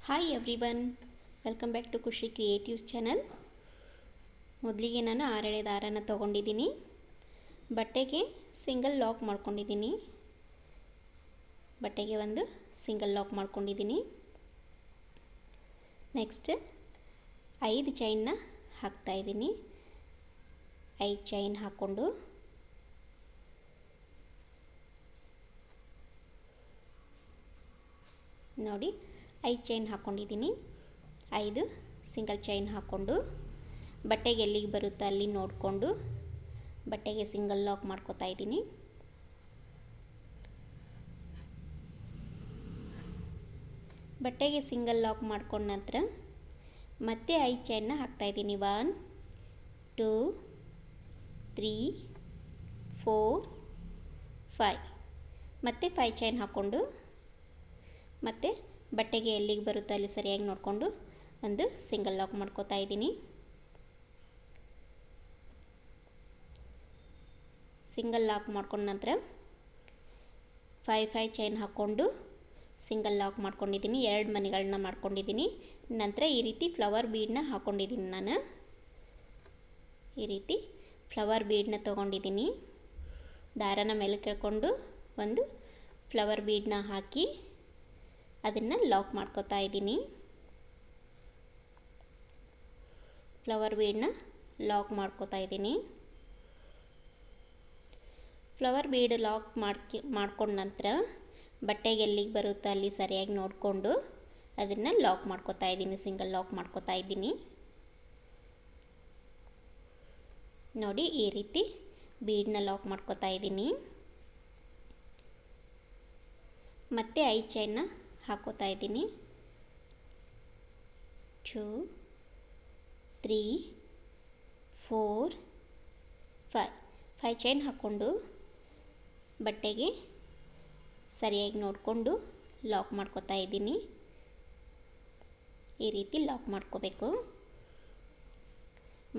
Hi everyone, welcome back to Khushi creatives channel. ಮೊದಲಿಗೆ ನಾನು 6 ಎಳೆ ದಾರನ ತೊಗೊಂಡಿದ್ದೀನಿ. ಬಟ್ಟೆಗೆ ಸಿಂಗಲ್ ಲಾಕ್ ಮಾಡ್ಕೊಂಡಿದ್ದೀನಿ. ಬಟ್ಟೆಗೆ ಒಂದು ಸಿಂಗಲ್ ಲಾಕ್ ಮಾಡ್ಕೊಂಡಿದ್ದೀನಿ. ನೆಕ್ಸ್ಟ್ 5 ಚೈನ್ನ ಹಾಕ್ತಾ ಇದ್ದೀನಿ. 5 ಚೈನ್ ಹಾಕ್ಕೊಂಡು ನೋಡಿ 5 ಚೈನ್ ಹಾಕ್ಕೊಂಡಿದ್ದೀನಿ. 5 ಸಿಂಗಲ್ ಚೈನ್ ಹಾಕ್ಕೊಂಡು ಬಟ್ಟೆಗೆ ಎಲ್ಲಿಗೆ ಬರುತ್ತಾ ಅಲ್ಲಿ ನೋಡಿಕೊಂಡು ಬಟ್ಟೆಗೆ ಸಿಂಗಲ್ ಲಾಕ್ ಮಾಡ್ಕೋತಾ ಇದ್ದೀನಿ. ಬಟ್ಟೆಗೆ ಸಿಂಗಲ್ ಲಾಕ್ ಮಾಡ್ಕೊಂಡ ನಂತರ ಮತ್ತೆ 5 ಚೈನ್ನ ಹಾಕ್ತಾ ಇದ್ದೀನಿ. 1 2 3 4 5 ಮತ್ತೆ 5 ಚೈನ್ ಹಾಕ್ಕೊಂಡು ಮತ್ತೆ ಬಟ್ಟೆಗೆ ಎಲ್ಲಿಗೆ ಬರುತ್ತೋ ಅಲ್ಲಿ ಸರಿಯಾಗಿ ನೋಡಿಕೊಂಡು ಒಂದು ಸಿಂಗಲ್ ಲಾಕ್ ಮಾಡ್ಕೋತಾ ಇದ್ದೀನಿ. ಸಿಂಗಲ್ ಲಾಕ್ ಮಾಡ್ಕೊಂಡ ನಂತರ 5 ಚೈನ್ ಹಾಕ್ಕೊಂಡು ಸಿಂಗಲ್ ಲಾಕ್ ಮಾಡ್ಕೊಂಡಿದ್ದೀನಿ. 2 ಮಣಿಗಳನ್ನ ಮಾಡ್ಕೊಂಡಿದ್ದೀನಿ. ನಂತರ ಈ ರೀತಿ ಫ್ಲವರ್ ಬೀಡನ್ನ ಹಾಕ್ಕೊಂಡಿದ್ದೀನಿ. ನಾನು ಈ ರೀತಿ ಫ್ಲವರ್ ಬೀಡನ್ನ ತೊಗೊಂಡಿದ್ದೀನಿ. ದಾರನ ಮೇಲೆ ಕೆಳ್ಕೊಂಡು ಒಂದು ಫ್ಲವರ್ ಬೀಡನ್ನ ಹಾಕಿ ಅದನ್ನು ಲಾಕ್ ಮಾಡ್ಕೋತಾ ಇದ್ದೀನಿ. ಫ್ಲವರ್ ಬೀಡನ್ನ ಲಾಕ್ ಮಾಡ್ಕೋತಾ ಇದ್ದೀನಿ. ಫ್ಲವರ್ ಬೀಡ್ ಲಾಕ್ ಮಾಡ್ಕೊಂಡ ನಂತರ ಬಟ್ಟೆಗೆ ಎಲ್ಲಿಗೆ ಬರುತ್ತೋ ಅಲ್ಲಿ ಸರಿಯಾಗಿ ನೋಡಿಕೊಂಡು ಅದನ್ನು ಲಾಕ್ ಮಾಡ್ಕೋತಾ ಇದ್ದೀನಿ. ಸಿಂಗಲ್ ಲಾಕ್ ಮಾಡ್ಕೋತಾ ಇದ್ದೀನಿ. ನೋಡಿ ಈ ರೀತಿ ಬೀಡನ್ನ ಲಾಕ್ ಮಾಡ್ಕೋತಾ ಇದ್ದೀನಿ. ಮತ್ತೆ 5 ಚೈನ್ನ ಹಾಕೋತಾ ಇದ್ದೀನಿ. 2 3 4 5 ಚೈನ್ ಹಾಕ್ಕೊಂಡು ಬಟ್ಟೆಗೆ ಸರಿಯಾಗಿ ನೋಡಿಕೊಂಡು ಲಾಕ್ ಮಾಡ್ಕೋತಾ ಇದ್ದೀನಿ. ಈ ರೀತಿ ಲಾಕ್ ಮಾಡ್ಕೋಬೇಕು.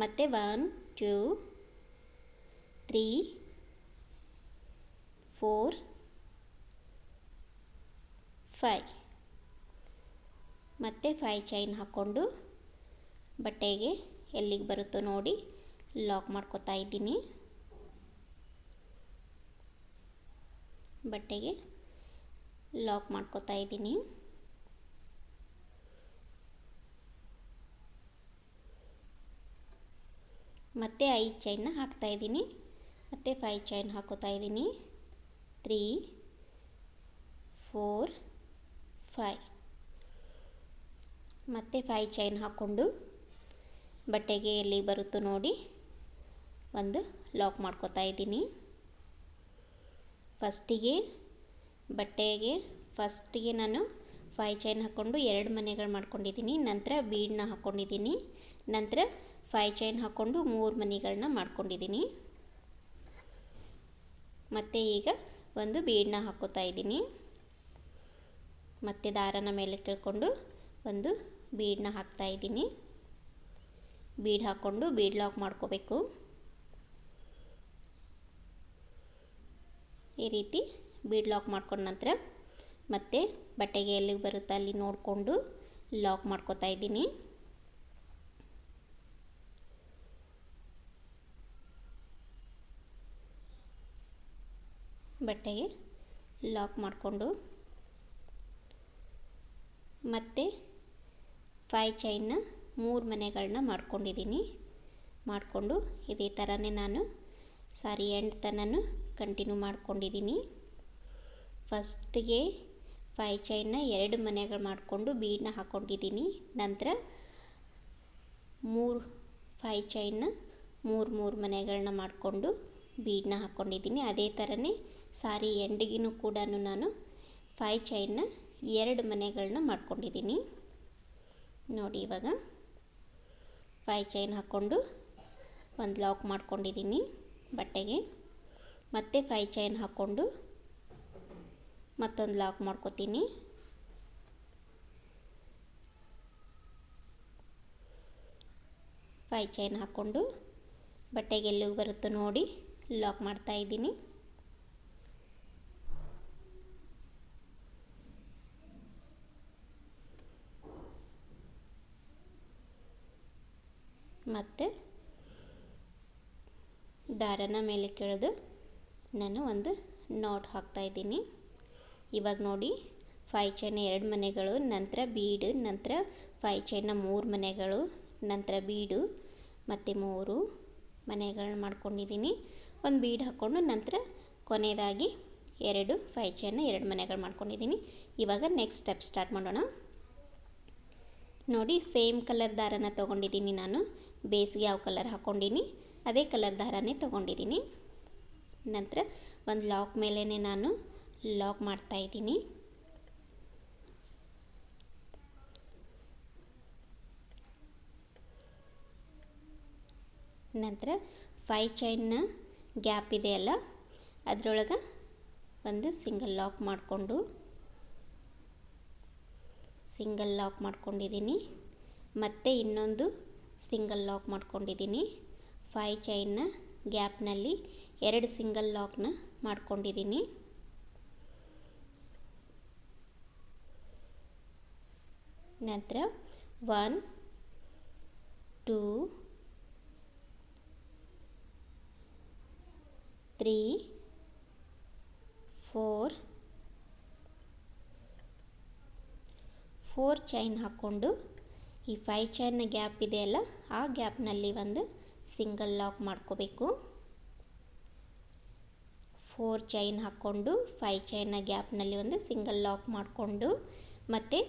ಮತ್ತೆ 1 2 3 4 5 ಮತ್ತೆ 5 ಚೈನ್ ಹಾಕ್ಕೊಂಡು ಬಟ್ಟೆಗೆ ಎಲ್ಲಿಗೆ ಬರುತ್ತೋ ನೋಡಿ ಲಾಕ್ ಮಾಡ್ಕೋತಾ ಇದ್ದೀನಿ. ಬಟ್ಟೆಗೆ ಲಾಕ್ ಮಾಡ್ಕೋತಾ ಇದ್ದೀನಿ. ಮತ್ತೆ 5 ಚೈನ್ನ ಹಾಕ್ತಾ ಇದ್ದೀನಿ. ಮತ್ತೆ 5 ಚೈನ್ ಹಾಕೋತಾ ಇದ್ದೀನಿ. 3 4 5 ಮತ್ತೆ 5 ಚೈನ್ ಹಾಕ್ಕೊಂಡು ಬಟ್ಟೆಗೆ ಎಲ್ಲಿ ಬರುತ್ತೋ ನೋಡಿ ಒಂದು ಲಾಕ್ ಮಾಡ್ಕೋತಾ ಇದ್ದೀನಿ. ಫಸ್ಟಿಗೆ ನಾನು 5 ಚೈನ್ ಹಾಕ್ಕೊಂಡು 2 ಮಣಿಗಳು ಮಾಡ್ಕೊಂಡಿದ್ದೀನಿ. ನಂತರ ಬೀಡನ್ನ ಹಾಕ್ಕೊಂಡಿದ್ದೀನಿ. ನಂತರ 5 ಚೈನ್ ಹಾಕ್ಕೊಂಡು 3 ಮಣಿಗಳನ್ನ ಮಾಡ್ಕೊಂಡಿದ್ದೀನಿ. ಮತ್ತೆ ಈಗ ಒಂದು ಬೀಡನ್ನ ಹಾಕೋತಾ ಇದ್ದೀನಿ. ಮತ್ತೆ ದಾರನ ಮೇಲೆ ಕೆಳ್ಕೊಂಡು ಒಂದು ಬೀಡನ್ನ ಹಾಕ್ತಾ ಇದ್ದೀನಿ. ಬೀಡ್ ಹಾಕ್ಕೊಂಡು ಬೀಡ್ ಲಾಕ್ ಮಾಡ್ಕೋಬೇಕು. ಈ ರೀತಿ ಬೀಡ್ ಲಾಕ್ ಮಾಡ್ಕೊಂಡ ನಂತರ ಮತ್ತೆ ಬಟ್ಟೆಗೆ ಎಲ್ಲಿಗೆ ಬರುತ್ತೋ ಅಲ್ಲಿ ನೋಡಿಕೊಂಡು ಲಾಕ್ ಮಾಡ್ಕೋತಾ ಇದ್ದೀನಿ. ಬಟ್ಟೆಗೆ ಲಾಕ್ ಮಾಡಿಕೊಂಡು ಮತ್ತೆ 5 ಚೈನ್ನ 3 ಮಣಿಗಳನ್ನ ಮಾಡ್ಕೊಂಡಿದ್ದೀನಿ. ಮಾಡಿಕೊಂಡು ಇದೇ ಥರನೇ ನಾನು ಸಾರಿ ಎಂಡ್ ತನಕ ಕಂಟಿನ್ಯೂ ಮಾಡ್ಕೊಂಡಿದ್ದೀನಿ. ಫಸ್ಟಿಗೆ 5 ಚೈನ್ನ 2 ಮಣಿಗಳು ಮಾಡಿಕೊಂಡು ಬೀಡನ್ನ ಹಾಕ್ಕೊಂಡಿದ್ದೀನಿ. ನಂತರ 5 ಚೈನ್ನ 3 ಮಣಿಗಳನ್ನ ಮಾಡಿಕೊಂಡು ಬೀಡನ್ನ ಹಾಕ್ಕೊಂಡಿದ್ದೀನಿ. ಅದೇ ಥರನೇ ಸಾರಿ ಎಂಡಿಗೂ ಕೂಡ ನಾನು 5 ಚೈನ್ನ 2 ಮಣಿಗಳನ್ನ ಮಾಡ್ಕೊಂಡಿದ್ದೀನಿ. ನೋಡಿ ಇವಾಗ 5 ಚೈನ್ ಹಾಕ್ಕೊಂಡು ಒಂದು ಲಾಕ್ ಮಾಡ್ಕೊಂಡಿದ್ದೀನಿ ಬಟ್ಟೆಗೆ. ಮತ್ತೆ 5 ಚೈನ್ ಹಾಕ್ಕೊಂಡು ಮತ್ತೊಂದು ಲಾಕ್ ಮಾಡ್ಕೋತೀನಿ. ಫೈವ್ ಚೈನ್ ಹಾಕ್ಕೊಂಡು ಬಟ್ಟೆಗೆ ಎಲ್ಲಿಗೆ ಬರುತ್ತೋ ನೋಡಿ ಲಾಕ್ ಮಾಡ್ತಾ ಇದ್ದೀನಿ. ಮತ್ತು ದಾರನ ಮೇಲೆ ಕೆಳೆದು ನಾನು ಒಂದು ನಾಟ್ ಹಾಕ್ತಾಯಿದ್ದೀನಿ. ಇವಾಗ ನೋಡಿ 5 ಚೈನ್ 2 ಮನೆಗಳು, ನಂತರ ಬೀಡು, ನಂತರ 5 ಚೈನ್ನ 3 ಮನೆಗಳು, ನಂತರ ಬೀಡು ಮತ್ತು 3 ಮನೆಗಳನ್ನ ಮಾಡ್ಕೊಂಡಿದ್ದೀನಿ. ಒಂದು ಬೀಡ್ ಹಾಕ್ಕೊಂಡು ನಂತರ ಕೊನೆಯದಾಗಿ 2 5 ಚೈನ್ನ 2 ಮನೆಗಳು ಮಾಡ್ಕೊಂಡಿದ್ದೀನಿ. ಇವಾಗ ನೆಕ್ಸ್ಟ್ ಸ್ಟೆಪ್ ಸ್ಟಾರ್ಟ್ ಮಾಡೋಣ. ನೋಡಿ ಸೇಮ್ ಕಲರ್ ದಾರನ ತೊಗೊಂಡಿದ್ದೀನಿ ನಾನು. ಬೇಸ್ಗೆ ಯಾವ ಕಲರ್ ಹಾಕ್ಕೊಂಡಿನಿ ಅದೇ ಕಲರ್ ದಾರನೇ ತೊಗೊಂಡಿದ್ದೀನಿ. ನಂತರ ಒಂದು ಲಾಕ್ ಮೇಲೇ ನಾನು ಲಾಕ್ ಮಾಡ್ತಾಯಿದ್ದೀನಿ. ನಂತರ 5 ಚೈನ್ನ ಗ್ಯಾಪ್ ಇದೆಯಲ್ಲ ಅದರೊಳಗೆ ಒಂದು ಸಿಂಗಲ್ ಲಾಕ್ ಮಾಡ್ಕೊಂಡಿದ್ದೀನಿ. ಮತ್ತೆ ಇನ್ನೊಂದು ಸಿಂಗಲ್ ಲಾಕ್ ಮಾಡ್ಕೊಂಡಿದ್ದೀನಿ. 5 ಚೈನ್ನ ಗ್ಯಾಪ್ನಲ್ಲಿ 2 ಸಿಂಗಲ್ ಲಾಕ್ನ ಮಾಡ್ಕೊಂಡಿದ್ದೀನಿ. ನಂತರ 1 2 3 4 ಚೈನ್ ಹಾಕ್ಕೊಂಡು ಈ 5 ಚೈನ್ನ ಗ್ಯಾಪ್ ಇದೆಯಲ್ಲ ಆ ಗ್ಯಾಪ್ನಲ್ಲಿ ಒಂದು ಸಿಂಗಲ್ ಲಾಕ್ ಮಾಡ್ಕೋಬೇಕು. 4 ಚೈನ್ ಹಾಕ್ಕೊಂಡು 5 ಚೈನ್ನ ಗ್ಯಾಪ್ನಲ್ಲಿ ಒಂದು ಸಿಂಗಲ್ ಲಾಕ್ ಮಾಡಿಕೊಂಡು ಮತ್ತು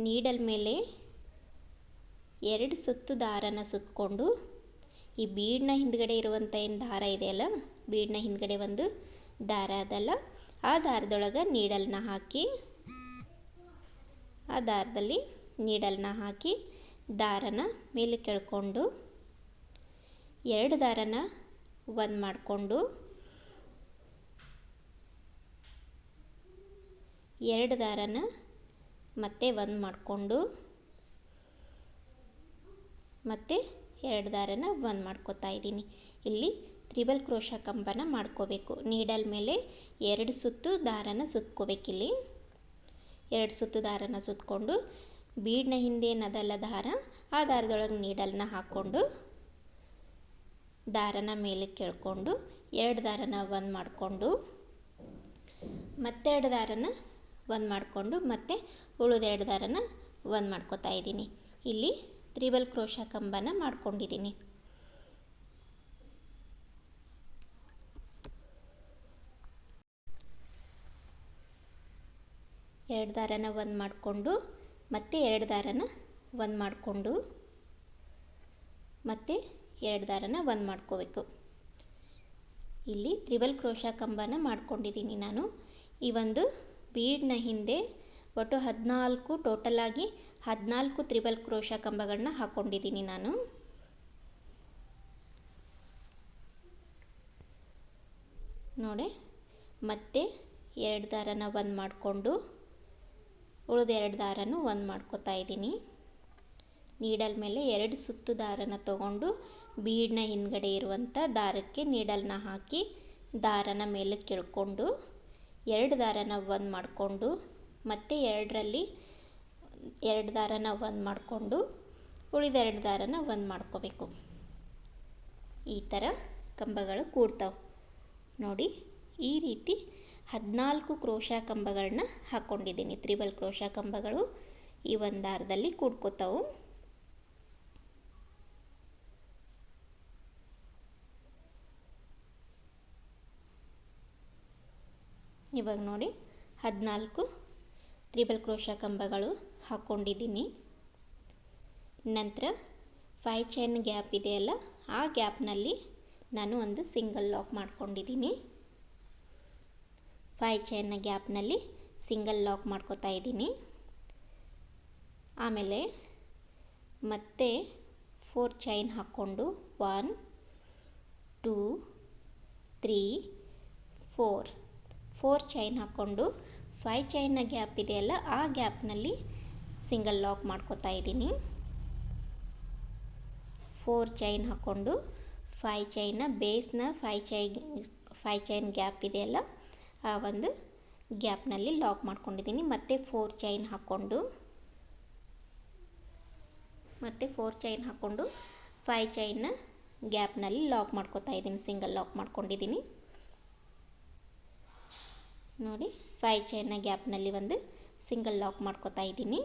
ನೀಡಲ್ ಮೇಲೆ 2 ಸುತ್ತು ದಾರನ ಸುತ್ತಕೊಂಡು ಈ ಬೀಡ್ನ ಹಿಂದ್ಗಡೆ ಇರುವಂಥ ಏನು ದಾರ ಇದೆಯಲ್ಲ, ಬೀಡ್ನ ಹಿಂದ್ಗಡೆ ಒಂದು ದಾರ ಅದಲ್ಲ, ಆ ದಾರದೊಳಗೆ ನೀಡಲ್ನ ಹಾಕಿ ಆ ದಾರದಲ್ಲಿ ನೀಡಲ್ನ ಹಾಕಿ ದಾರನ ಮೇಲೆ ಕೆಳ್ಕೊಂಡು 2 ದಾರನ ಒಂದು ಮಾಡಿಕೊಂಡು 2 ದಾರನ ಮತ್ತೆ ಒಂದು ಮಾಡಿಕೊಂಡು ಮತ್ತೆ 2 ದಾರನ ಒಂದು ಮಾಡ್ಕೋತಾ ಇದ್ದೀನಿ. ಇಲ್ಲಿ ತ್ರಿಬಲ್ ಕ್ರೋಶಾ ಕಂಬನ ಮಾಡ್ಕೋಬೇಕು. ನೀಡಲ್ ಮೇಲೆ 2 ಸುತ್ತು ದಾರನ ಸುತ್ಕೋಬೇಕಿಲ್ಲಿ. 2 ಸುತ್ತು ದಾರನ ಸುತ್ತಕೊಂಡು ಬೀಡ್ನ ಹಿಂದೆ ಏನದಲ್ಲ ದಾರ, ಆ ದಾರದೊಳಗೆ ನೀಡಲ್ನ ಹಾಕ್ಕೊಂಡು ದಾರನ ಮೇಲೆ ಕೆಳ್ಕೊಂಡು 2 ದಾರನ ಒಂದು ಮಾಡಿಕೊಂಡು ಮತ್ತೆ 2 ದಾರನ ಒಂದು ಮಾಡಿಕೊಂಡು ಮತ್ತೆ ಉಳಿದ 2 ದಾರನ ಒಂದು ಮಾಡ್ಕೋತಾ ಇದ್ದೀನಿ. ಇಲ್ಲಿ ತ್ರಿಬಲ್ ಕ್ರೋಶಾ ಕಂಬನ ಮಾಡ್ಕೊಂಡಿದ್ದೀನಿ. ಎರಡು ದಾರನ ಒಂದು ಮಾಡಿಕೊಂಡು ಮತ್ತೆ 2 ದಾರನ ಒಂದು ಮಾಡಿಕೊಂಡು ಮತ್ತೆ 2 ದಾರನ ಒಂದು ಮಾಡ್ಕೋಬೇಕು. ಇಲ್ಲಿ ತ್ರಿಬಲ್ ಕ್ರೋಶಾ ಕಂಬನ ಮಾಡ್ಕೊಂಡಿದ್ದೀನಿ ನಾನು. ಈ ಒಂದು ಬೀಡ್ನ ಹಿಂದೆ ಒಟ್ಟು 14 ಟೋಟಲಾಗಿ 14 ತ್ರಿಬಲ್ ಕ್ರೋಶಾ ಕಂಬಗಳನ್ನ ಹಾಕ್ಕೊಂಡಿದ್ದೀನಿ ನಾನು. ನೋಡಿ ಮತ್ತೆ 2 ದಾರನ ಒಂದು ಮಾಡಿಕೊಂಡು ಉಳಿದ 2 ದಾರನೂ ಒಂದು ಮಾಡ್ಕೋತಾ ಇದ್ದೀನಿ. ನೀಡಲ್ ಮೇಲೆ 2 ಸುತ್ತು ದಾರನ ತಗೊಂಡು ಬೀಡ್ನ ಹಿಂದ್ಗಡೆ ಇರುವಂಥ ದಾರಕ್ಕೆ ನೀಡಲ್ನ ಹಾಕಿ ದಾರನ ಮೇಲೆ ಕೆಳ್ಕೊಂಡು 2 ದಾರನ ಒಂದು ಮಾಡಿಕೊಂಡು ಮತ್ತೆ 2ರಲ್ಲಿ 2 ದಾರನ ಒಂದು ಮಾಡಿಕೊಂಡು ಉಳಿದ 2 ದಾರನ ಒಂದು ಮಾಡ್ಕೋಬೇಕು. ಈ ಥರ ಕಂಬಗಳು ಕೂಡ್ತಾವೆ ನೋಡಿ. ಈ ರೀತಿ 14 ಕ್ರೋಶಾ ಕಂಬಗಳನ್ನ ಹಾಕ್ಕೊಂಡಿದ್ದೀನಿ. ತ್ರಿಬಲ್ ಕ್ರೋಶಾ ಕಂಬಗಳು ಈ ಒಂದು ದಾರದಲ್ಲಿ ಕೂಡ್ಕೋತಾವು. ಇವಾಗ ನೋಡಿ 14 ತ್ರಿಬಲ್ ಕ್ರೋಶಾ ಕಂಬಗಳು ಹಾಕ್ಕೊಂಡಿದ್ದೀನಿ. ನಂತರ 5 ಚೈನ್ ಗ್ಯಾಪ್ ಇದೆಯಲ್ಲ ಆ ಗ್ಯಾಪ್ನಲ್ಲಿ ನಾನು ಒಂದು ಸಿಂಗಲ್ ಲಾಕ್ ಮಾಡ್ಕೊಂಡಿದ್ದೀನಿ. 5 ಚೈನ್ನ ಗ್ಯಾಪ್ನಲ್ಲಿ ಸಿಂಗಲ್ ಲಾಕ್ ಮಾಡ್ಕೋತಾ ಇದ್ದೀನಿ. ಆಮೇಲೆ ಮತ್ತೆ 4 ಚೈನ್ ಹಾಕ್ಕೊಂಡು 1 2 3 4 ಚೈನ್ ಹಾಕ್ಕೊಂಡು 5 ಚೈನ್ನ ಗ್ಯಾಪ್ ಇದೆಯಲ್ಲ ಆ ಗ್ಯಾಪ್ನಲ್ಲಿ ಸಿಂಗಲ್ ಲಾಕ್ ಮಾಡ್ಕೋತಾ ಇದ್ದೀನಿ. 4 ಚೈನ್ ಹಾಕ್ಕೊಂಡು 5 ಚೈನ್ನ ಬೇಸ್ನ 5 ಚೈನ್ ಗ್ಯಾಪ್ ಇದೆಯಲ್ಲ ಆ ಒಂದು ಗ್ಯಾಪ್ನಲ್ಲಿ ಲಾಕ್ ಮಾಡ್ಕೊಂಡಿದ್ದೀನಿ. ಮತ್ತೆ 4 ಚೈನ್ ಹಾಕ್ಕೊಂಡು 5 ಚೈನ್ನ ಗ್ಯಾಪ್ನಲ್ಲಿ ಲಾಕ್ ಮಾಡ್ಕೋತಾ ಇದ್ದೀನಿ, ಸಿಂಗಲ್ ಲಾಕ್ ಮಾಡ್ಕೊಂಡಿದ್ದೀನಿ ನೋಡಿ. 5 ಚೈನ್ನ ಗ್ಯಾಪ್ನಲ್ಲಿ ಒಂದು ಸಿಂಗಲ್ ಲಾಕ್ ಮಾಡ್ಕೋತಾ ಇದ್ದೀನಿ.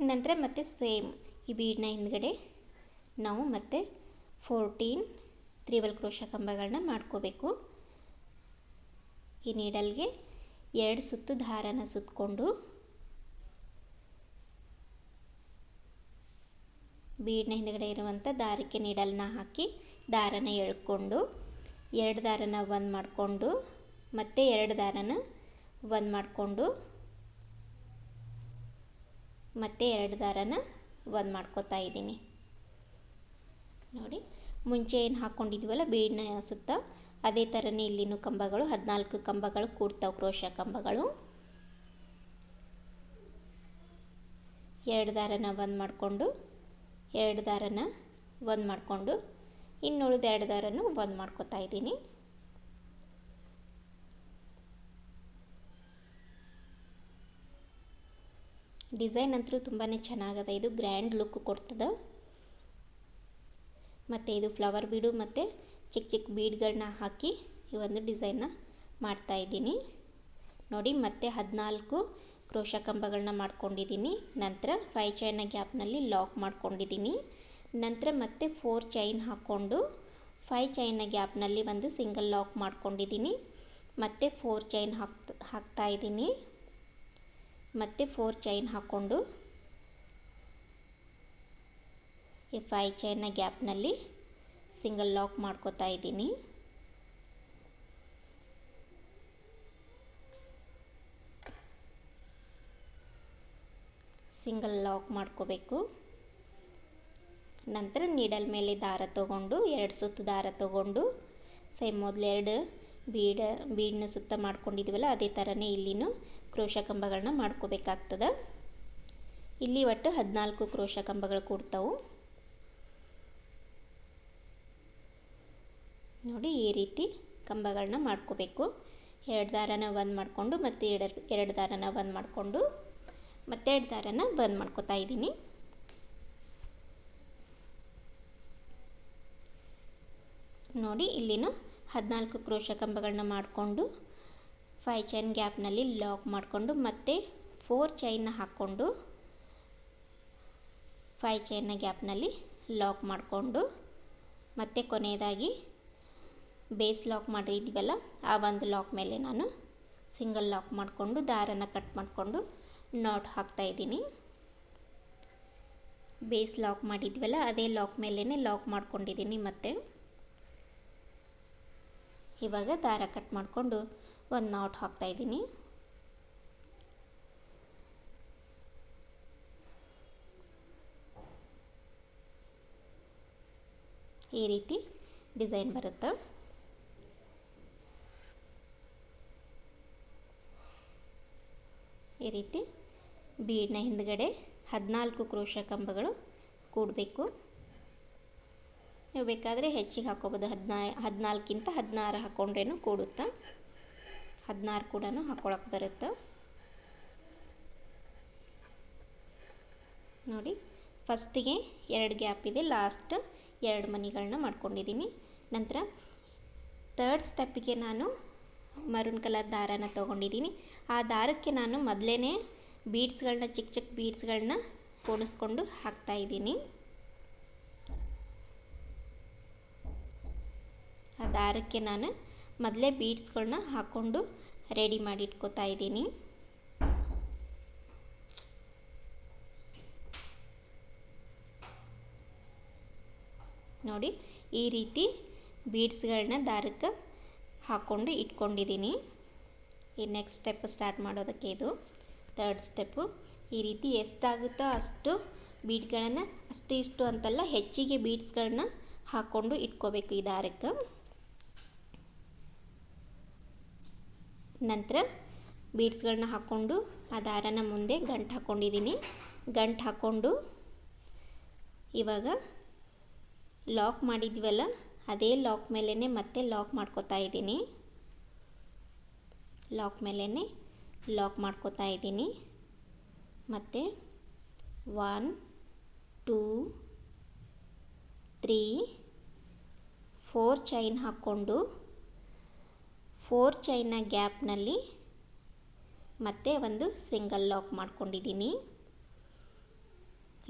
ನಂತರ ಮತ್ತೆ ಸೇಮ್ ಈ ಬೀಡ್ನ ಹಿಂದ್ಗಡೆ ನಾವು ಮತ್ತೆ 14 ತ್ರಿಬಲ್ ಕ್ರೋಶ ಕಂಬಗಳನ್ನ ಮಾಡ್ಕೋಬೇಕು. ಈ ನೀಡಲ್ಗೆ 2 ಸುತ್ತು ದಾರನ ಸುತ್ತಕೊಂಡು ಬೀಡ್ನ ಹಿಂದ್ಗಡೆ ಇರುವಂಥ ದಾರಕ್ಕೆ ನೀಡಲ್ನ ಹಾಕಿ ದಾರನ ಎಳ್ಕೊಂಡು 2 ದಾರನ ಒಂದು ಮಾಡಿಕೊಂಡು ಮತ್ತೆ 2 ದಾರನ ಒಂದು ಮಾಡಿಕೊಂಡು ಮತ್ತೆ 2 ದಾರನ ಒಂದು ಮಾಡ್ಕೋತಾ ಇದ್ದೀನಿ ನೋಡಿ. ಮುಂಚೆ ಏನು ಹಾಕ್ಕೊಂಡಿದ್ವಲ್ಲ ಬೀಡ್ನ ಸುತ್ತ, ಅದೇ ಥರನೇ ಇಲ್ಲಿನೂ ಕಂಬಗಳು 14 ಕಂಬಗಳು ಕೂಡ್ತಾವೆ, ಕ್ರೋಶ ಕಂಬಗಳು. 2 ದಾರನ ಒಂದು ಮಾಡಿಕೊಂಡು 2 ದಾರನ ಒಂದು ಮಾಡಿಕೊಂಡು ಇನ್ನುಳಿದ 2 ದಾರನೂ ಒಂದು ಮಾಡ್ಕೋತಾ ಇದ್ದೀನಿ. ಡಿಸೈನ್ ಅಂತೂ ತುಂಬಾ ಚೆನ್ನಾಗದ, ಇದು ಗ್ರ್ಯಾಂಡ್ ಲುಕ್ ಕೊಡ್ತದೆ. ಮತ್ತು ಇದು ಫ್ಲವರ್ ಬೀಡು ಮತ್ತು ಚಿಕ್ಕ ಚಿಕ್ಕ ಬೀಡ್ಗಳನ್ನ ಹಾಕಿ ಈ ಒಂದು ಡಿಸೈನ್ನ ಮಾಡ್ತಾಯಿದ್ದೀನಿ ನೋಡಿ. ಮತ್ತೆ 14 ಕ್ರೋಶ ಕಂಬಗಳನ್ನ ಮಾಡ್ಕೊಂಡಿದ್ದೀನಿ. ನಂತರ 5 ಚೈನ್ನ ಗ್ಯಾಪ್ನಲ್ಲಿ ಲಾಕ್ ಮಾಡ್ಕೊಂಡಿದ್ದೀನಿ. ನಂತರ ಮತ್ತೆ 4 ಚೈನ್ ಹಾಕ್ಕೊಂಡು 5 ಚೈನ್ನ ಗ್ಯಾಪ್ನಲ್ಲಿ ಒಂದು ಸಿಂಗಲ್ ಲಾಕ್ ಮಾಡ್ಕೊಂಡಿದ್ದೀನಿ. ಮತ್ತೆ 4 ಚೈನ್ ಹಾಕ್ತಾ ಇದ್ದೀನಿ. ಮತ್ತೆ 4 ಚೈನ್ ಹಾಕ್ಕೊಂಡು ಈ 5 ಚೈನ್ನ ಗ್ಯಾಪ್ನಲ್ಲಿ ಸಿಂಗಲ್ ಲಾಕ್ ಮಾಡ್ಕೋತಾ ಇದ್ದೀನಿ. ಸಿಂಗಲ್ ಲಾಕ್ ಮಾಡ್ಕೋಬೇಕು. ನಂತರ ನೀಡಲ್ ಮೇಲೆ ದಾರ ತಗೊಂಡು 2 ಸುತ್ತು ದಾರ ತಗೊಂಡು ಸೇಮ್ ಮೊದಲು 2 ಬೀಡನ್ನ ಸುತ್ತ ಮಾಡ್ಕೊಂಡಿದ್ವಲ್ಲ ಅದೇ ಥರನೇ ಇಲ್ಲಿನೂ ಕ್ರೋಶ ಕಂಬಗಳನ್ನ ಮಾಡ್ಕೋಬೇಕಾಗ್ತದೆ. ಇಲ್ಲಿ ಒಟ್ಟು 14 ಕ್ರೋಶ ಕಂಬಗಳು ಕೂಡ್ತಾವು ನೋಡಿ. ಈ ರೀತಿ ಕಂಬಗಳನ್ನ ಮಾಡ್ಕೋಬೇಕು. 2 ದಾರನ ಒಂದು ಮಾಡಿಕೊಂಡು ಮತ್ತೆ 2 ದಾರನ ಒಂದು ಮಾಡಿಕೊಂಡು ಮತ್ತೆ 2 ದಾರನ ಬಂದ್ ಮಾಡ್ಕೋತಾ ಇದ್ದೀನಿ ನೋಡಿ. ಇಲ್ಲಿನೂ 14 ಕ್ರೋಶ ಕಂಬಗಳನ್ನ ಮಾಡಿಕೊಂಡು 5 ಚೈನ್ ಗ್ಯಾಪ್ನಲ್ಲಿ ಲಾಕ್ ಮಾಡಿಕೊಂಡು ಮತ್ತೆ 4 ಚೈನ್ನ ಹಾಕ್ಕೊಂಡು 5 ಚೈನ್ನ ಗ್ಯಾಪ್ನಲ್ಲಿ ಲಾಕ್ ಮಾಡಿಕೊಂಡು ಮತ್ತೆ ಕೊನೆಯದಾಗಿ ಬೇಸ್ ಲಾಕ್ ಮಾಡಿದ್ವಲ್ಲ ಆ ಒಂದು ಲಾಕ್ ಮೇಲೆ ನಾನು ಸಿಂಗಲ್ ಲಾಕ್ ಮಾಡಿಕೊಂಡು ದಾರನ ಕಟ್ ಮಾಡಿಕೊಂಡು ನಾಟ್ ಹಾಕ್ತಾ ಇದ್ದೀನಿ. ಬೇಸ್ ಲಾಕ್ ಮಾಡಿದ್ವಲ್ಲ ಅದೇ ಲಾಕ್ ಮೇಲೇ ಲಾಕ್ ಮಾಡ್ಕೊಂಡಿದ್ದೀನಿ. ಮತ್ತೆ ಇವಾಗ ದಾರ ಕಟ್ ಮಾಡಿಕೊಂಡು ಒಂದು ನಾಟ್ ಹಾಕ್ತಾ ಇದ್ದೀನಿ. ಈ ರೀತಿ ಡಿಸೈನ್ ಬರುತ್ತೆ. ಈ ರೀತಿ ಬೀಡ್ನ ಹಿಂದ್ಗಡೆ 14 ಕ್ರೋಶ ಕಂಬಗಳು ಕೂಡಬೇಕು. ನೀವು ಬೇಕಾದರೆ ಹೆಚ್ಚಿಗೆ ಹಾಕೋಬೋದು, 14ಕ್ಕಿಂತ 16 ಹಾಕ್ಕೊಂಡ್ರೇನು ಕೂಡುತ್ತೆ. 16 ಕೂಡ ಹಾಕ್ಕೊಳಕ್ಕೆ ಬರುತ್ತೆ ನೋಡಿ. ಫಸ್ಟಿಗೆ 2 ಗ್ಯಾಪ್ ಇದೆ, ಲಾಸ್ಟ್ 2 ಮಣಿಗಳನ್ನ ಮಾಡ್ಕೊಂಡಿದ್ದೀನಿ. ನಂತರ 3rd ಸ್ಟೆಪ್ಪಿಗೆ ನಾನು ಮರೂನ್ ಕಲರ್ ದಾರನ ತೊಗೊಂಡಿದ್ದೀನಿ. ಆ ದಾರಕ್ಕೆ ನಾನು ಮೊದಲೇ ಬೀಡ್ಸ್ಗಳನ್ನ ಚಿಕ್ಕ ಚಿಕ್ಕ ಬೀಡ್ಸ್ಗಳನ್ನ ಕೂಡಿಸ್ಕೊಂಡು ಹಾಕ್ತಾ ಇದ್ದೀನಿ. ಆ ದಾರಕ್ಕೆ ನಾನು ಮೊದಲೇ ಬೀಡ್ಸ್ಗಳನ್ನ ಹಾಕ್ಕೊಂಡು ರೆಡಿ ಮಾಡಿ ಇಟ್ಕೋತಾ ಇದ್ದೀನಿ ನೋಡಿ. ಈ ರೀತಿ ಬೀಡ್ಸ್ಗಳನ್ನ ದಾರಕ್ಕೆ ಹಾಕ್ಕೊಂಡು ಇಟ್ಕೊಂಡಿದ್ದೀನಿ. ಈ ನೆಕ್ಸ್ಟ್ ಸ್ಟೆಪ್ ಸ್ಟಾರ್ಟ್ ಮಾಡೋದಕ್ಕೆ ಇದು 3rd ಸ್ಟೆಪ್ಪು. ಈ ರೀತಿ ಎಷ್ಟಾಗುತ್ತೋ ಅಷ್ಟು ಬೀಡ್ಗಳನ್ನು ಇಷ್ಟು ಅಂತಲ್ಲ, ಹೆಚ್ಚಿಗೆ ಬೀಡ್ಸ್ಗಳನ್ನ ಹಾಕ್ಕೊಂಡು ಇಟ್ಕೋಬೇಕು ಈ ದಾರಕ್ಕೆ. ನಂತರ ಬೀಡ್ಸ್ಗಳನ್ನ ಹಾಕ್ಕೊಂಡು ಆ ದಾರನ ಮುಂದೆ ಗಂಟು ಹಾಕ್ಕೊಂಡಿದ್ದೀನಿ. ಗಂಟು ಹಾಕ್ಕೊಂಡು ಇವಾಗ ಲಾಕ್ ಮಾಡಿದ್ವಲ್ಲ ಅದೇ ಲಾಕ್ ಮೇಲೇ ಮತ್ತೆ ಲಾಕ್ ಮಾಡ್ಕೋತಾ ಇದ್ದೀನಿ. ಲಾಕ್ ಮೇಲೇ ಲಾಕ್ ಮಾಡ್ಕೋತಾ ಇದ್ದೀನಿ. ಮತ್ತು 1 2 3 4 ಚೈನ್ ಹಾಕ್ಕೊಂಡು 4 ಚೈನ್ನ ಗ್ಯಾಪ್ನಲ್ಲಿ ಮತ್ತೆ ಒಂದು ಸಿಂಗಲ್ ಲಾಕ್ ಮಾಡ್ಕೊಂಡಿದ್ದೀನಿ.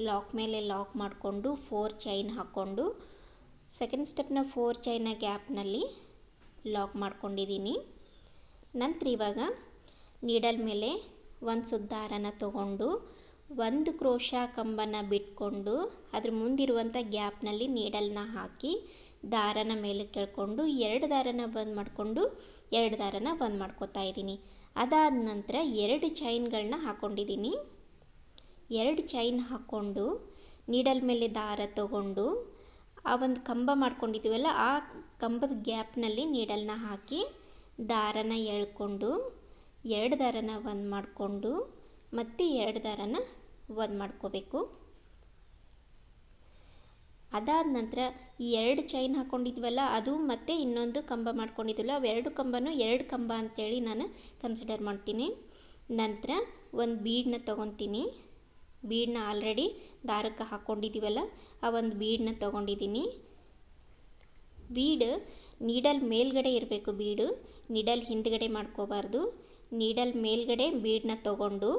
ಲಾಕ್ ಮೇಲೆ ಲಾಕ್ ಮಾಡಿಕೊಂಡು 4 ಚೈನ್ ಹಾಕ್ಕೊಂಡು ಸೆಕೆಂಡ್ ಸ್ಟೆಪ್ನ 4 ಚೈನ್ನ ಗ್ಯಾಪ್ನಲ್ಲಿ ಲಾಕ್ ಮಾಡ್ಕೊಂಡಿದ್ದೀನಿ. ನಂತರ ಇವಾಗ ನೀಡಲ್ ಮೇಲೆ ಒಂದು ಸುತ್ತು ದಾರನ ತಗೊಂಡು ಒಂದು ಕ್ರೋಶಾ ಕಂಬನ ಬಿಟ್ಕೊಂಡು ಅದ್ರ ಮುಂದಿರುವಂಥ ಗ್ಯಾಪ್ನಲ್ಲಿ ನೀಡಲ್ನ ಹಾಕಿ ದಾರನ ಮೇಲೆ ಕೆಳ್ಕೊಂಡು 2 ದಾರನ ಬಂದ್ ಮಾಡಿಕೊಂಡು 2 ದಾರನ ಬಂದ್ ಮಾಡ್ಕೋತಾ ಇದ್ದೀನಿ. ಅದಾದ ನಂತರ 2 ಚೈನ್ಗಳನ್ನ ಹಾಕ್ಕೊಂಡಿದ್ದೀನಿ. 2 ಚೈನ್ ಹಾಕ್ಕೊಂಡು ನೀಡಲ್ ಮೇಲೆ ದಾರ ತಗೊಂಡು ಆ ಒಂದು ಕಂಬ ಮಾಡ್ಕೊಂಡಿದ್ದೀವಲ್ಲ ಆ ಕಂಬದ ಗ್ಯಾಪ್ನಲ್ಲಿ ನೀಡಲ್ನ ಹಾಕಿ ದಾರನ ಎಳ್ಕೊಂಡು 2 ದಾರನ ಒಂದು ಮಾಡಿಕೊಂಡು ಮತ್ತೆ 2 ದಾರನ ಒಂದು ಮಾಡ್ಕೋಬೇಕು. ಅದಾದ ನಂತರ ಈ 2 ಚೈನ್ ಹಾಕ್ಕೊಂಡಿದ್ವಲ್ಲ ಅದು ಮತ್ತು ಇನ್ನೊಂದು ಕಂಬ ಮಾಡ್ಕೊಂಡಿದ್ವಲ್ಲ ಅವೆರಡು ಕಂಬನೂ 2 ಕಂಬ ಅಂತೇಳಿ ನಾನು ಕನ್ಸಿಡರ್ ಮಾಡ್ತೀನಿ. ನಂತರ ಒಂದು ಬೀಡನ್ನ ತೊಗೊತೀನಿ. ಬೀಡನ್ನ ಆಲ್ರೆಡಿ ದಾರಕ್ಕೆ ಹಾಕ್ಕೊಂಡಿದ್ದೀವಲ್ಲ ಆ ಒಂದು ಬೀಡನ್ನ ತೊಗೊಂಡಿದ್ದೀನಿ. ಬೀಡ್ ನೀಡಲ್ ಮೇಲ್ಗಡೆ ಇರಬೇಕು. ಬೀಡು ನೀಡಲ್ ಹಿಂದ್ಗಡೆ ಮಾಡ್ಕೋಬಾರ್ದು. ನೀಡಲ್ ಮೇಲ್ಗಡೆ ಬೀಡನ್ನ ತೊಗೊಂಡು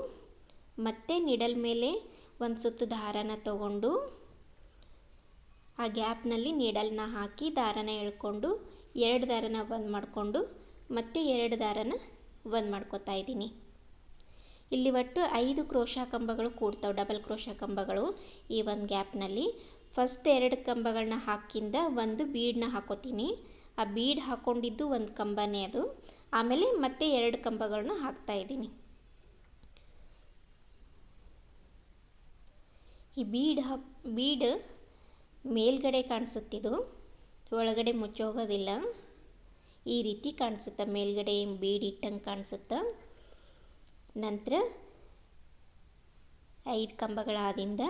ಮತ್ತೆ ನೀಡಲ್ ಮೇಲೆ ಒಂದು ಸುತ್ತು ದಾರನ ತಗೊಂಡು ಆ ಗ್ಯಾಪ್ನಲ್ಲಿ ನೀಡಲ್ನ ಹಾಕಿ ದಾರನ ಎಳ್ಕೊಂಡು 2 ದಾರನ ಬಂದ್ ಮಾಡಿಕೊಂಡು ಮತ್ತೆ 2 ದಾರನ ಬಂದ್ ಮಾಡ್ಕೋತಾ ಇದ್ದೀನಿ. ಇಲ್ಲಿ ಒಟ್ಟು 5 ಕ್ರೋಶಾ ಕಂಬಗಳು ಕೂಡ್ತಾವೆ, ಡಬಲ್ ಕ್ರೋಶಾ ಕಂಬಗಳು ಈ ಒಂದು ಗ್ಯಾಪ್ನಲ್ಲಿ. ಫಸ್ಟ್ 2 ಕಂಬಗಳನ್ನ ಹಾಕಿಂದ ಒಂದು ಬೀಡನ್ನ ಹಾಕೋತೀನಿ. ಆ ಬೀಡ್ ಹಾಕ್ಕೊಂಡಿದ್ದು ಒಂದು ಕಂಬನೇ ಅದು. ಆಮೇಲೆ ಮತ್ತೆ 2 ಕಂಬಗಳನ್ನ ಹಾಕ್ತಾ ಇದ್ದೀನಿ. ಈ ಬೀಡ್ ಮೇಲ್ಗಡೆ ಕಾಣಿಸುತ್ತಿದ್ದು ಒಳಗಡೆ ಮುಚ್ಚೋಗೋದಿಲ್ಲ. ಈ ರೀತಿ ಕಾಣಿಸುತ್ತೆ, ಮೇಲ್ಗಡೆ ಬೀಡ್ ಇಟ್ಟಂಗೆ ಕಾಣಿಸುತ್ತೆ. ನಂತರ 5 ಕಂಬಗಳಾದಿಂದ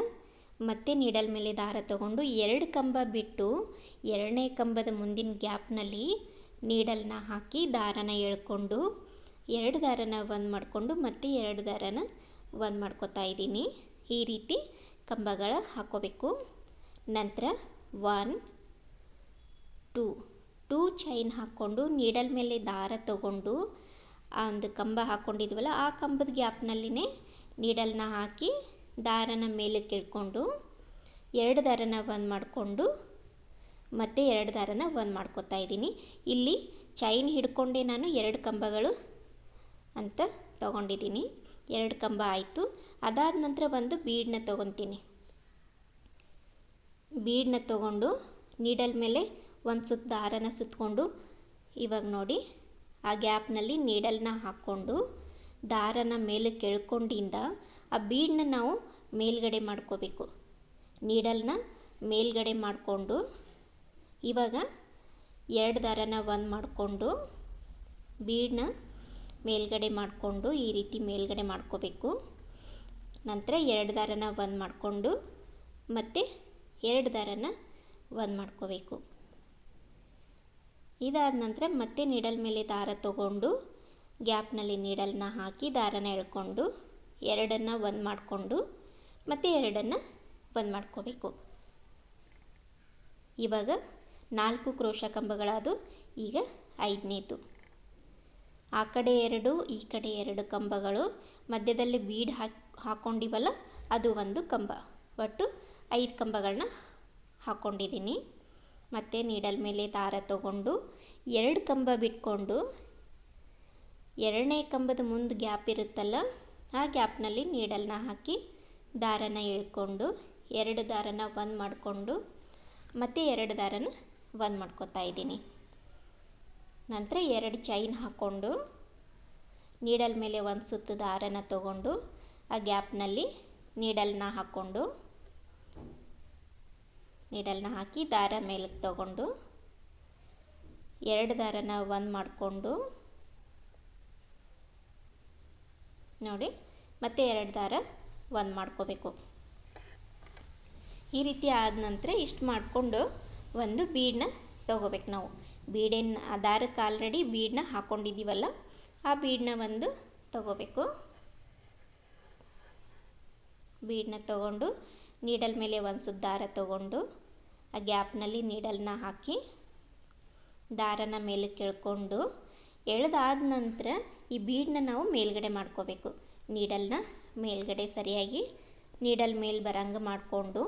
ಮತ್ತೆ ನೀಡಲ್ ಮೇಲೆ ದಾರ ತಗೊಂಡು 2 ಕಂಬ ಬಿಟ್ಟು 2ನೇ ಕಂಬದ ಮುಂದಿನ ಗ್ಯಾಪ್ನಲ್ಲಿ ನೀಡಲ್ನ ಹಾಕಿ ದಾರನ ಎಳ್ಕೊಂಡು 2 ದಾರನ ಒಂದು ಮಾಡಿಕೊಂಡು ಮತ್ತೆ 2 ದಾರನ ಒಂದು ಮಾಡ್ಕೋತಾ ಇದ್ದೀನಿ. ಈ ರೀತಿ ಕಂಬಗಳ ಹಾಕೋಬೇಕು. ನಂತರ 1 2 ಚೈನ್ ಹಾಕ್ಕೊಂಡು ನೀಡಲ್ ಮೇಲೆ ದಾರ ತಗೊಂಡು ಆ ಒಂದು ಕಂಬ ಹಾಕ್ಕೊಂಡಿದ್ವಲ್ಲ ಆ ಕಂಬದ ಗ್ಯಾಪ್ನಲ್ಲಿನೇ ನೀಡಲ್ನ ಹಾಕಿ ದಾರನ ಮೇಲೆ ಕೆಳ್ಕೊಂಡು 2 ದಾರನ ಒಂದು ಮಾಡಿಕೊಂಡು ಮತ್ತೆ 2 ದಾರನ ಒಂದು ಮಾಡ್ಕೋತಾ ಇದ್ದೀನಿ. ಇಲ್ಲಿ ಚೈನ್ ಹಿಡ್ಕೊಂಡೆ ನಾನು 2 ಕಂಬಗಳು ಅಂತ ತಗೊಂಡಿದ್ದೀನಿ. 2 ಕಂಬ ಆಯಿತು. ಅದಾದ ನಂತರ ಒಂದು ಬೀಡನ್ನ ತೊಗೊತೀನಿ. ಬೀಡನ್ನ ತೊಗೊಂಡು ನೀಡಲ್ ಮೇಲೆ ಒಂದು ಸುತ್ತು ದಾರನ ಸುತ್ತಕೊಂಡು ಇವಾಗ ನೋಡಿ ಆ ಗ್ಯಾಪ್ನಲ್ಲಿ ನೀಡಲ್ನ ಹಾಕ್ಕೊಂಡು ದಾರನ ಮೇಲೆ ಕೆಳ್ಕೊಂಡಿಂದ ಆ ಬೀಡನ್ನ ನಾವು ಮೇಲ್ಗಡೆ ಮಾಡ್ಕೋಬೇಕು. ನೀಡಲ್ನ ಮೇಲ್ಗಡೆ ಮಾಡಿಕೊಂಡು ಇವಾಗ 2 ದಾರನ ಒಂದು ಮಾಡಿಕೊಂಡು ಬೀಡನ್ನ ಮೇಲ್ಗಡೆ ಮಾಡಿಕೊಂಡು ಈ ರೀತಿ ಮೇಲ್ಗಡೆ ಮಾಡ್ಕೋಬೇಕು. ನಂತರ 2 ದಾರನ ಒಂದು ಮಾಡಿಕೊಂಡು ಮತ್ತೆ 2 ದಾರನ ಒಂದು ಮಾಡ್ಕೋಬೇಕು. ಇದಾದ ನಂತರ ಮತ್ತೆ ನೀಡಲ್ ಮೇಲೆ ದಾರ ತಗೊಂಡು ಗ್ಯಾಪ್ನಲ್ಲಿ ನೀಡಲ್ನ ಹಾಕಿ ದಾರನ ಎಳ್ಕೊಂಡು 2ನ್ನ ಒಂದು ಮಾಡಿಕೊಂಡು ಮತ್ತೆ 2ನ್ನ ಒಂದು ಮಾಡ್ಕೋಬೇಕು. ಇವಾಗ 4 ಕ್ರೋಶಾ ಕಂಬಗಳಾದು. ಈಗ 5ನೇದು ಆ ಕಡೆ 2 ಈ ಕಡೆ 2 ಕಂಬಗಳು, ಮಧ್ಯದಲ್ಲಿ ಬೀಡ್ ಹಾಕ್ಕೊಂಡಿವಲ್ಲ ಅದು ಒಂದು ಕಂಬ. ಒಟ್ಟು 5 ಕಂಬಗಳನ್ನ ಹಾಕ್ಕೊಂಡಿದ್ದೀನಿ. ಮತ್ತು ನೀಡಲ್ ಮೇಲೆ ದಾರ ತಗೊಂಡು 2 ಕಂಬ ಬಿಟ್ಕೊಂಡು 2ನೇ ಕಂಬದ ಮುಂದೆ ಗ್ಯಾಪ್ ಇರುತ್ತಲ್ಲ ಆ ಗ್ಯಾಪ್ನಲ್ಲಿ ನೀಡಲ್ನ ಹಾಕಿ ದಾರನ ಎಳ್ಕೊಂಡು 2 ದಾರನ ಒಂದು ಮಾಡಿಕೊಂಡು ಮತ್ತೆ 2 ದಾರನ ಒಂದು ಮಾಡ್ಕೋತಾ ಇದ್ದೀನಿ. ನಂತರ 2 ಚೈನ್ ಹಾಕ್ಕೊಂಡು ನೀಡಲ್ ಮೇಲೆ ಒಂದು ಸುತ್ತು ದಾರನ ತಗೊಂಡು ಆ ಗ್ಯಾಪ್ನಲ್ಲಿ ನೀಡಲ್ನ ಹಾಕ್ಕೊಂಡು ನೀಡಲ್ನ ಹಾಕಿ ದಾರ ಮೇಲಕ್ಕೆ ತಗೊಂಡು 2 ದಾರನ ಒಂದು ಮಾಡಿಕೊಂಡು ನೋಡಿ ಮತ್ತೆ 2 ದಾರ ಒಂದು ಮಾಡ್ಕೋಬೇಕು. ಈ ರೀತಿ ಆದ ನಂತರ ಇಷ್ಟು ಮಾಡಿಕೊಂಡು ಒಂದು ಬೀಡನ್ನ ತೊಗೋಬೇಕು. ನಾವು ಬೀಡನ್ನು ಆ ದಾರಕ್ಕೆ ಆಲ್ರೆಡಿ ಬೀಡನ್ನ ಹಾಕ್ಕೊಂಡಿದ್ದೀವಲ್ಲ ಆ ಬೀಡನ್ನ ಒಂದು ತೊಗೋಬೇಕು. ಬೀಡನ್ನ ತೊಗೊಂಡು ನೀಡಲ್ ಮೇಲೆ ಒಂದು ಸುತ್ತು ದಾರ ತಗೊಂಡು ಆ ಗ್ಯಾಪ್ನಲ್ಲಿ ನೀಡಲ್ನ ಹಾಕಿ ದಾರನ ಮೇಲಕ್ಕೆ ಎಳ್ಕೊಂಡು ಎಳೆದಾದ ನಂತರ ಈ ಬೀಡನ್ನ ನಾವು ಮೇಲ್ಗಡೆ ಮಾಡ್ಕೋಬೇಕು. ನೀಡಲ್ನ ಮೇಲ್ಗಡೆ ಸರಿಯಾಗಿ ನೀಡಲ್ ಮೇಲೆ ಬರಂಗೆ ಮಾಡಿಕೊಂಡು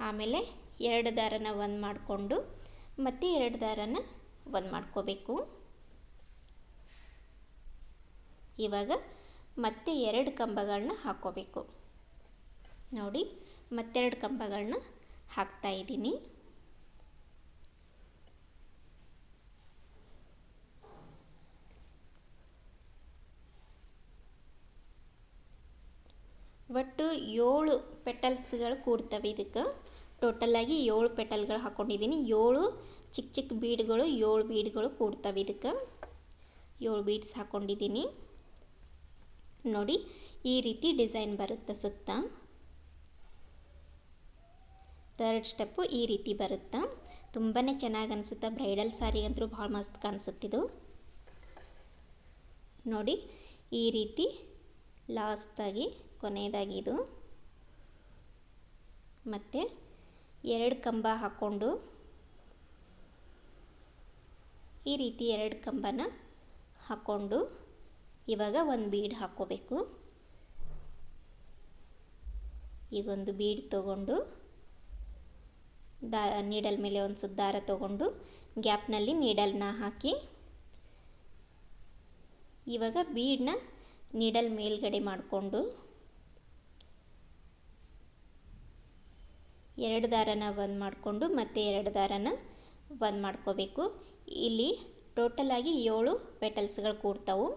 ಆಮೇಲೆ 2 ದಾರನ ಒಂದು ಮಾಡಿಕೊಂಡು ಮತ್ತೆ 2 ದಾರನ ಒಂದು ಮಾಡ್ಕೋಬೇಕು. ಇವಾಗ ಮತ್ತೆ 2 ಕಂಬಗಳನ್ನ ಹಾಕ್ಕೋಬೇಕು. ನೋಡಿ ಮತ್ತೆರಡು ಕಂಬಗಳನ್ನ ಹಾಕ್ತಾ ಇದ್ದೀನಿ. ಒಟ್ಟು 7 ಪೆಟಲ್ಸ್ಗಳು ಕೂಡ್ತವೆ. ಇದಕ್ಕೆ ಟೋಟಲಾಗಿ 7 ಪೆಟಲ್ಗಳು ಹಾಕ್ಕೊಂಡಿದ್ದೀನಿ. 7 ಚಿಕ್ಕ ಚಿಕ್ಕ ಬೀಡ್ಗಳು 7 ಬೀಡ್ಗಳು ಕೂಡ್ತವೆ. ಇದಕ್ಕೆ 7 ಬೀಡ್ಸ್ ಹಾಕ್ಕೊಂಡಿದ್ದೀನಿ. ನೋಡಿ ಈ ರೀತಿ ಡಿಸೈನ್ ಬರುತ್ತೆ ಸುತ್ತ. ಥರ್ಡ್ ಸ್ಟೆಪ್ಪು ಈ ರೀತಿ ಬರುತ್ತೆ. ತುಂಬಾ ಚೆನ್ನಾಗಿ ಅನಿಸುತ್ತೆ. ಬ್ರೈಡಲ್ ಸ್ಯಾರಿಗಂತೂ ಭಾಳ ಮಸ್ತ್ ಕಾಣಿಸುತ್ತಿದ್ದು. ನೋಡಿ ಈ ರೀತಿ ಲಾಸ್ಟಾಗಿ ಕೊನೆಯದಾಗಿ ಇದು ಮತ್ತೆ 2 ಕಂಬ ಹಾಕ್ಕೊಂಡು ಈ ರೀತಿ 2 ಕಂಬನ ಹಾಕ್ಕೊಂಡು ಇವಾಗ ಒಂದು ಬೀಡ್ ಹಾಕ್ಕೋಬೇಕು. ಈಗ ಒಂದು ಬೀಡ್ ತಗೊಂಡು ನೀಡಲ್ ಮೇಲೆ ಒಂದು ಸುತ್ತು ದಾರ ತಗೊಂಡು ಗ್ಯಾಪ್ನಲ್ಲಿ ನೀಡಲ್ನ ಹಾಕಿ ಇವಾಗ ಬೀಡನ್ನ ನೀಡಲ್ ಮೇಲ್ಗಡೆ ಮಾಡಿಕೊಂಡು 2 ದಾರನ ಒಂದು ಮಾಡಿಕೊಂಡು ಮತ್ತೆ 2 ದಾರನ ಒಂದು ಮಾಡ್ಕೋಬೇಕು. ಇಲ್ಲಿ ಟೋಟಲಾಗಿ 7 ಪೆಟಲ್ಸ್ಗಳು ಕೂಡ್ತಾವು.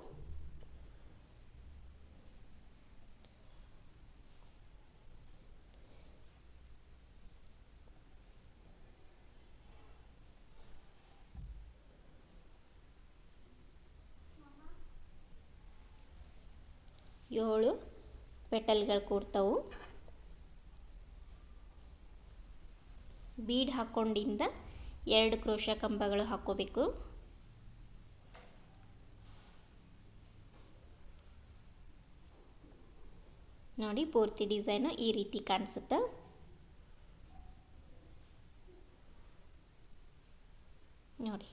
ಏಳು ಪೆಟಲ್ಗಳು ಕೂಡ್ತಾವು. ಬೀಡ್ ಹಾಕ್ಕೊಂಡಿಂದ 2 ಕ್ರೋಶಾ ಕಂಬಗಳು ಹಾಕ್ಕೋಬೇಕು. ನೋಡಿ ಪೂರ್ತಿ ಡಿಸೈನು ಈ ರೀತಿ ಕಾಣಿಸುತ್ತೆ. ನೋಡಿ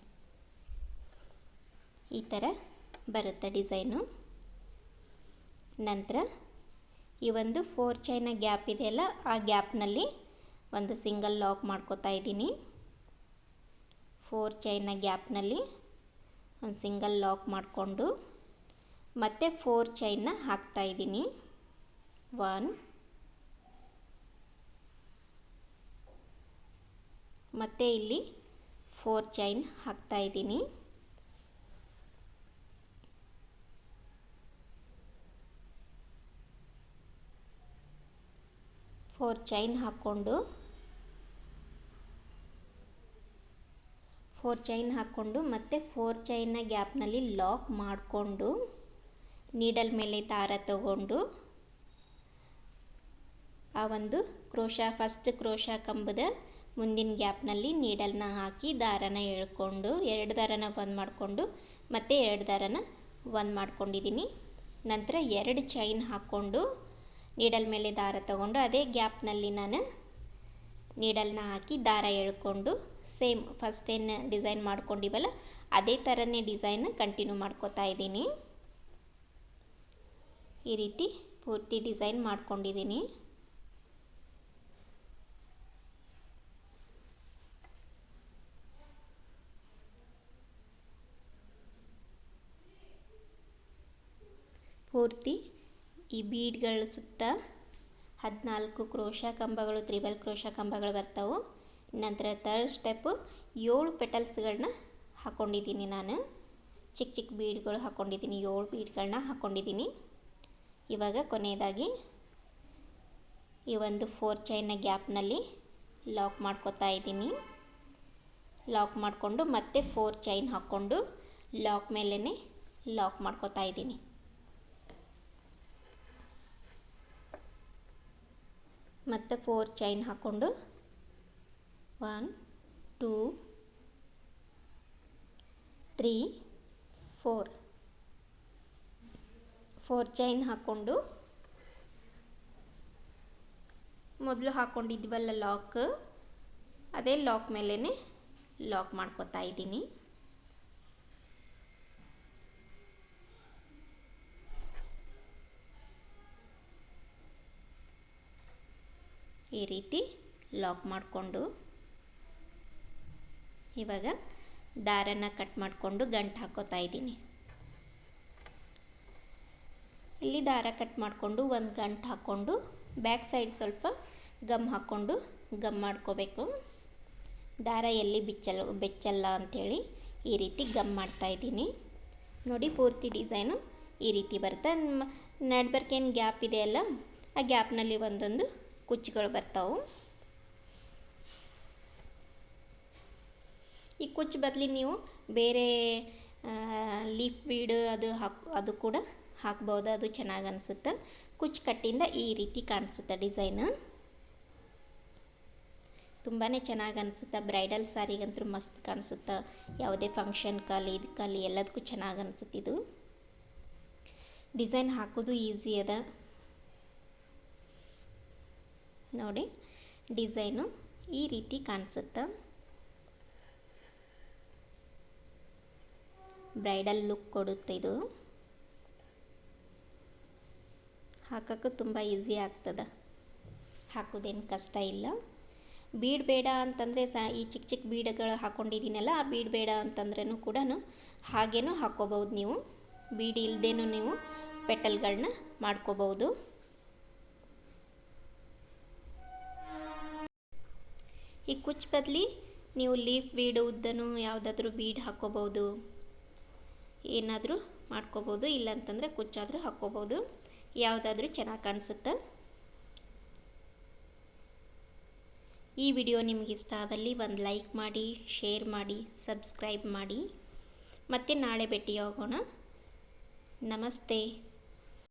ಈ ಥರ ಬರುತ್ತೆ ಡಿಸೈನು. ನಂತರ ಈ ಒಂದು 4 ಚೈನ ಗ್ಯಾಪ್ ಇದೆಯಲ್ಲ, ಆ ಗ್ಯಾಪ್ನಲ್ಲಿ ಒಂದು ಸಿಂಗಲ್ ಲಾಕ್ ಮಾಡ್ಕೋತಾ ಇದ್ದೀನಿ. 4 ಚೈನ ಗ್ಯಾಪ್ನಲ್ಲಿ ಒಂದು ಸಿಂಗಲ್ ಲಾಕ್ ಮಾಡಿಕೊಂಡು ಮತ್ತೆ 4 ಚೈನ್ನ ಹಾಕ್ತಾ ಇದ್ದೀನಿ. 1 ಮತ್ತೆ ಇಲ್ಲಿ 4 ಚೈನ್ ಹಾಕ್ತಾ ಇದ್ದೀನಿ. ಫೋರ್ ಚೈನ್ ಹಾಕ್ಕೊಂಡು 4 ಚೈನ್ ಹಾಕ್ಕೊಂಡು ಮತ್ತೆ 4 ಚೈನ್ನ ಗ್ಯಾಪ್ನಲ್ಲಿ ಲಾಕ್ ಮಾಡಿಕೊಂಡು ನೀಡಲ್ ಮೇಲೆ ದಾರ ತಗೊಂಡು ಆ ಒಂದು ಫಸ್ಟ್ ಕ್ರೋಶಾ ಕಂಬದ ಮುಂದಿನ ಗ್ಯಾಪ್ನಲ್ಲಿ ನೀಡಲ್ನ ಹಾಕಿ ದಾರನ ಎಳ್ಕೊಂಡು 2 ದಾರನ ಒಂದು ಮಾಡಿಕೊಂಡು ಮತ್ತೆ 2 ದಾರನ ಒಂದು ಮಾಡ್ಕೊಂಡಿದ್ದೀನಿ. ನಂತರ 2 ಚೈನ್ ಹಾಕ್ಕೊಂಡು ನೀಡಲ್ ಮೇಲೆ ದಾರ ತಗೊಂಡು ಅದೇ ಗ್ಯಾಪ್ನಲ್ಲಿ ನಾನು ನೀಡಲ್ನ ಹಾಕಿ ದಾರ ಎಳ್ಕೊಂಡು ಸೇಮ್ ಫಸ್ಟ್ ಏನು ಡಿಸೈನ್ ಮಾಡ್ಕೊಂಡಿವಲ್ಲ ಅದೇ ಥರನೇ ಡಿಸೈನ್ ಕಂಟಿನ್ಯೂ ಮಾಡ್ಕೋತಾ ಇದ್ದೀನಿ. ಈ ರೀತಿ ಪೂರ್ತಿ ಡಿಸೈನ್ ಮಾಡ್ಕೊಂಡಿದ್ದೀನಿ. ಪೂರ್ತಿ ಈ ಬೀಡ್ಗಳ ಸುತ್ತ 14 ಕ್ರೋಶಾ ಕಂಬಗಳು, ತ್ರಿಬಲ್ ಕ್ರೋಶಾ ಕಂಬಗಳು ಬರ್ತಾವೆ. ನಂತರ ಥರ್ಡ್ ಸ್ಟೆಪ್ಪು 7 ಪೆಟಲ್ಸ್ಗಳನ್ನ ಹಾಕ್ಕೊಂಡಿದ್ದೀನಿ. ನಾನು ಚಿಕ್ಕ ಚಿಕ್ಕ ಬೀಡ್ಗಳು ಹಾಕ್ಕೊಂಡಿದ್ದೀನಿ. 7 ಬೀಡ್ಗಳನ್ನ ಹಾಕ್ಕೊಂಡಿದ್ದೀನಿ. ಇವಾಗ ಕೊನೆಯದಾಗಿ ಈ ಒಂದು 4 ಚೈನ್ನ ಗ್ಯಾಪ್ನಲ್ಲಿ ಲಾಕ್ ಮಾಡ್ಕೋತಾ ಇದ್ದೀನಿ. ಲಾಕ್ ಮಾಡಿಕೊಂಡು ಮತ್ತೆ 4 ಚೈನ್ ಹಾಕ್ಕೊಂಡು ಲಾಕ್ ಮೇಲೇ ಲಾಕ್ ಮಾಡ್ಕೋತಾ ಇದ್ದೀನಿ. ಮತ್ತು 4 ಚೈನ್ ಹಾಕ್ಕೊಂಡು 1 2 3 4 ಚೈನ್ ಹಾಕ್ಕೊಂಡು ಮೊದಲು ಹಾಕ್ಕೊಂಡಿದ್ವಲ್ಲ ಲಾಕ್, ಅದೇ ಲಾಕ್ ಮೇಲೇ ಲಾಕ್ ಮಾಡ್ಕೊತಾ ಇದ್ದೀನಿ. ಈ ರೀತಿ ಲಾಕ್ ಮಾಡಿಕೊಂಡು ಇವಾಗ ದಾರನ ಕಟ್ ಮಾಡಿಕೊಂಡು ಗಂಟು ಹಾಕೋತಾ ಇದ್ದೀನಿ. ಇಲ್ಲಿ ದಾರ ಕಟ್ ಮಾಡಿಕೊಂಡು ಒಂದು ಗಂಟು ಹಾಕ್ಕೊಂಡು ಬ್ಯಾಕ್ ಸೈಡ್ ಸ್ವಲ್ಪ ಗಮ್ ಹಾಕ್ಕೊಂಡು ಗಮ್ ಮಾಡ್ಕೋಬೇಕು. ದಾರ ಎಲ್ಲಿ ಬೆಚ್ಚಲ್ಲ ಅಂಥೇಳಿ ಈ ರೀತಿ ಗಮ್ ಮಾಡ್ತಾ ಇದ್ದೀನಿ. ನೋಡಿ ಪೂರ್ತಿ ಡಿಸೈನು ಈ ರೀತಿ ಬರುತ್ತೆ. ನಡ್ಬರ್ಕೇನು ಗ್ಯಾಪ್ ಇದೆಯಲ್ಲ, ಆ ಗ್ಯಾಪ್ನಲ್ಲಿ ಒಂದೊಂದು ಕುಚ್ಚುಗಳು ಬರ್ತಾವೆ. ಈ ಕುಚ್ಚು ಬದಲಿ ನೀವು ಬೇರೆ ಲೀಫ್ ಬೀಡ್ ಅದು ಕೂಡ ಹಾಕ್ಬೋದು, ಅದು ಚೆನ್ನಾಗಿ ಅನಿಸುತ್ತೆ. ಕುಚ್ಚು ಕಟ್ಟಿಂದ ಈ ರೀತಿ ಕಾಣಿಸುತ್ತೆ ಡಿಸೈನ್, ತುಂಬಾ ಚೆನ್ನಾಗಿ ಅನಿಸುತ್ತೆ. ಬ್ರೈಡಲ್ ಸ್ಯಾರಿಗಂತೂ ಮಸ್ತ್ ಕಾಣಿಸುತ್ತೆ. ಯಾವುದೇ ಫಂಕ್ಷನ್ ಇದಕ್ಕಲ್ಲಿ ಎಲ್ಲದಕ್ಕೂ ಚೆನ್ನಾಗಿ ಅನಿಸುತ್ತೆ. ಇದು ಡಿಸೈನ್ ಹಾಕೋದು ಈಸಿ ಅದ ನೋಡಿ. ಡಿಸೈನು ಈ ರೀತಿ ಕಾಣಿಸುತ್ತೆ. ಬ್ರೈಡಲ್ ಲುಕ್ ಕೊಡುತ್ತೆ. ಇದು ಹಾಕೋಕ್ಕೂ ತುಂಬ ಈಸಿ ಆಗ್ತದೆ, ಹಾಕೋದೇನು ಕಷ್ಟ ಇಲ್ಲ. ಬೀಡ್ ಬೇಡ ಅಂತಂದರೆ ಈ ಚಿಕ್ಕ ಚಿಕ್ಕ ಬೀಡ್ಗಳು ಹಾಕ್ಕೊಂಡಿದ್ದೀನಲ್ಲ, ಆ ಬೀಡ್ ಬೇಡ ಅಂತಂದ್ರೂ ಕೂಡ ಹಾಗೇನೂ ಹಾಕ್ಕೋಬೋದು. ನೀವು ಬೀಡ್ ಇಲ್ಲದೇನೂ ನೀವು ಪೆಟಲ್ಗಳನ್ನ ಮಾಡ್ಕೋಬೋದು. ಈ ಕುಚ್ಚು ಬದಲಿ ನೀವು ಲೀಫ್ ಬೀಡ್ ಉದ್ದನೂ ಯಾವುದಾದ್ರೂ ಬೀಡ್ ಹಾಕ್ಕೋಬೋದು, ಏನಾದರೂ ಮಾಡ್ಕೋಬೋದು. ಇಲ್ಲಂತಂದರೆ ಕುಚ್ಚಾದರೂ ಹಾಕ್ಕೋಬೋದು, ಯಾವುದಾದ್ರೂ ಚೆನ್ನಾಗಿ ಕಾಣಿಸುತ್ತೆ. ಈ ವಿಡಿಯೋ ನಿಮ್ಗೆ ಇಷ್ಟ ಆದಲ್ಲಿ ಒಂದು ಲೈಕ್ ಮಾಡಿ, ಶೇರ್ ಮಾಡಿ, ಸಬ್ಸ್ಕ್ರೈಬ್ ಮಾಡಿ. ಮತ್ತೆ ನಾಳೆ ಭೇಟಿಯಾಗೋಣ. ನಮಸ್ತೆ.